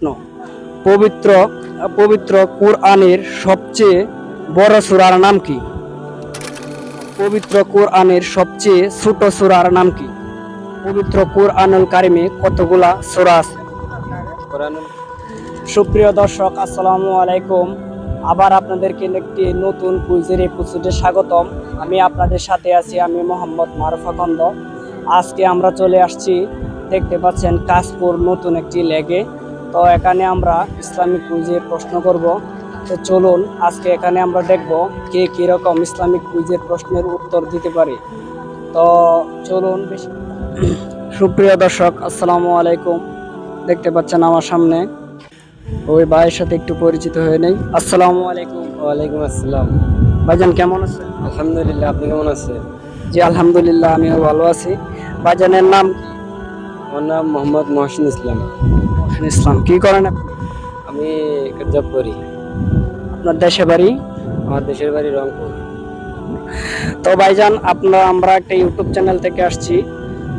প্রশ্ন, পবিত্র পবিত্র কুরআনের সবচেয়ে বড় সূরার নাম কি? পবিত্র কুরআনের সবচেয়ে ছোট সূরার নাম কি? পবিত্র কুরআনুল কারিমে কতগুলা সূরা আছে? কোরআনুল সুপ্রিয় দর্শক, আসসালামু আলাইকুম। আবার আপনাদেরকে একটি নতুন কুইজের এপিসোডে স্বাগতম। আমি আপনাদের সাথে আছি, আমি মোহাম্মদ মারুফা খন্দ। আজকে আমরা চলে আসছি, দেখতে পাচ্ছেন, কাশপুর নতুন একটি লেগে। তো এখানে আমরা ইসলামিক কুইজের প্রশ্ন করব। তো চলুন আজকে এখানে আমরা দেখব কে কীরকম ইসলামিক কুইজের প্রশ্নের উত্তর দিতে পারে। তো চলুন। সুপ্রিয় দর্শক, আসসালামু আলাইকুম। দেখতে পাচ্ছেন আমার সামনে ওই ভাইয়ের সাথে একটু পরিচিত হয়ে নেই। আসসালামু আলাইকুম। ওয়ালাইকুম আসসালাম। ভাইজান কেমন আছেন? আলহামদুলিল্লাহ, আপনি কেমন আছেন? জি আলহামদুলিল্লাহ, আমিও ভালো আছি। ভাইজানের নাম? আমার নাম মোহাম্মদ মহসিন ইসলাম। মহসিন ইসলাম। কি করেন আপনি? আমি জব করি। আপনার দেশে বাড়ি? আমার দেশের বাড়ি রংপুর। তো ভাইজান, আমরা একটা ইউটিউব চ্যানেল থেকে আসছি।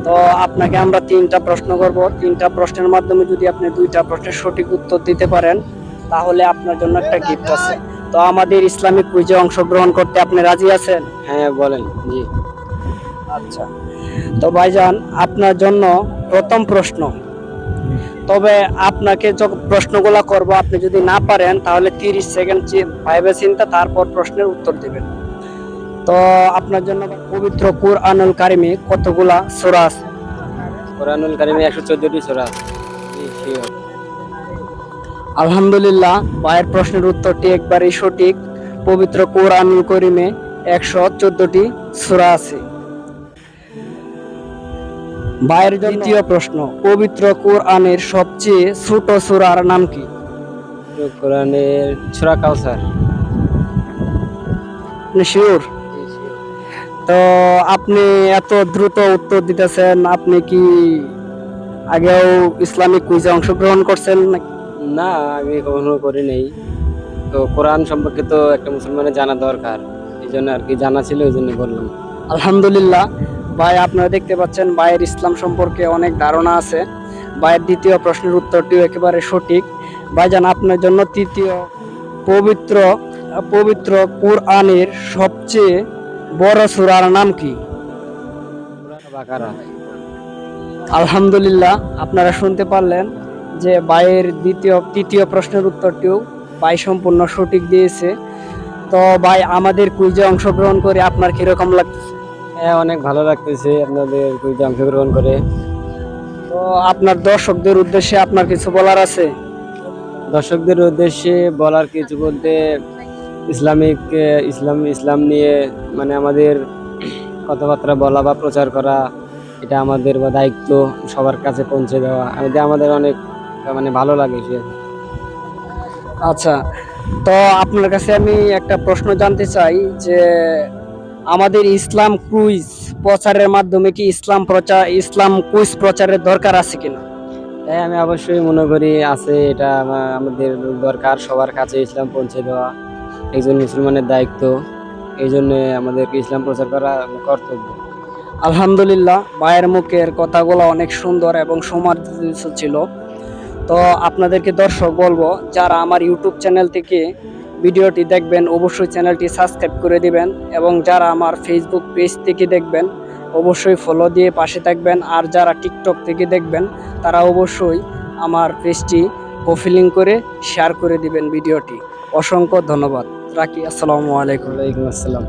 তো আপনাকে আমরা 3টা প্রশ্ন করব। 3টা প্রশ্নের মাধ্যমে যদি আপনি 2টা প্রশ্নের সঠিক উত্তর দিতে পারেন, তাহলে আপনার জন্য একটা গিফট আছে। তো আমাদের ইসলামিক কুইজে অংশগ্রহণ করতে আপনি রাজি আছেন? হ্যাঁ, বলেন। জি। আচ্ছা, তো ভাইজান আপনার জন্য প্রথম প্রশ্ন। তবে আপনাকে যখন প্রশ্নগুলো করব, আপনি যদি না পারেন তাহলে 30 সেকেন্ড ভাইবে চিন্তা তারপর প্রশ্নের উত্তর দিবেন। তো আপনার জন্য পবিত্র কুরআনুল কারিমে কতগুলা সূরা আছে? কোরআনুল কারিমে 114টি সূরা আছে। জি, শিওর। আলহামদুলিল্লাহ, ভাইয়ের প্রশ্নের উত্তরটি একবারেই সঠিক। পবিত্র কুরআনুল কারিমে 114টি সূরা আছে। ভাইয়ের দ্বিতীয় প্রশ্ন, পবিত্র কুরআনের সবচেয়ে ছোট সূরার নাম কি? কোরআনের সূরা কাউসার। আপনি শিওর? জি, শিওর। তো আপনি এত দ্রুত উত্তর দিতেছেন, আপনি কি আগেও ইসলামিক কুইজে অংশগ্রহণ করছেন নাকি? না, আগে কখনো করি নাই। তো কোরআন সম্পর্কে তো একটা মুসলমানের জানা দরকার, এই জন্য আর কি জানা ছিল, এই জন্য বললাম। আলহামদুলিল্লাহ ভাই, আপনারা দেখতে পাচ্ছেন ভাইয়ের ইসলাম সম্পর্কে অনেক ধারণা আছে। ভাইয়ের দ্বিতীয় প্রশ্নের উত্তরটিও একেবারে সঠিক। ভাইজান আপনার জন্য তৃতীয়, পবিত্র পবিত্র কুরআনের সবচেয়ে বড় সূরার নাম কি? বাকারা। আলহামদুলিল্লাহ, আপনারা শুনতে পারলেন যে ভাইয়ের তৃতীয় প্রশ্নের উত্তরটিও ভাই সম্পূর্ণ সঠিক দিয়েছে। তো ভাই, আমাদের কুইজে অংশগ্রহণ করে আপনার কিরকম লাগতেছে? হ্যাঁ, অনেক ভালো লাগতেছে আপনাদের কুইজে অংশগ্রহণ করে। তো আপনার দর্শকদের উদ্দেশ্যে আপনার কিছু বলার আছে? দর্শকদের উদ্দেশ্যে বলার কিছু বলতে, ইসলাম নিয়ে মানে আমাদের কথাবার্তা বলা বা প্রচার করা, এটা আমাদের দায়িত্ব, সবার কাছে পৌঁছে দেওয়া আমাদের অনেক ভালো লাগে সে। আচ্ছা, তো আপনার কাছে আমি একটা প্রশ্ন জানতে চাই যে আমাদের ইসলাম কুইজ প্রচারের মাধ্যমে কি ইসলাম কুইজ প্রচারের দরকার আছে কিনা? তাই আমি অবশ্যই মনে করি আছে, এটা আমাদের দরকার, সবার কাছে ইসলাম পৌঁছে দেওয়া একজন মুসলমানের দায়িত্ব। এই জন্য আমাদেরকে ইসলাম প্রচার করা কর্তব্য। আলহামদুলিল্লাহ, ভাইয়ের মুখের কথাগুলো অনেক সুন্দর এবং সমাদৃত ছিল। তো আপনাদেরকে দর্শক বলবো, যারা আমার ইউটিউব চ্যানেল থেকে ভিডিওটি দেখবেন অবশ্যই চ্যানেলটি সাবস্ক্রাইব করে দিবেন, এবং যারা আমার ফেসবুক পেজ থেকে দেখবেন অবশ্যই ফলো দিয়ে পাশে থাকবেন, আর যারা টিকটক থেকে দেখবেন তারা অবশ্যই আমার পেজটি প্রোফাইলিং করে শেয়ার করে দিবেন ভিডিওটি। অসংখ্য ধন্যবাদ। রাখি। আসসালামু আলাইকুম। ওয়ালাইকুম আসসালাম।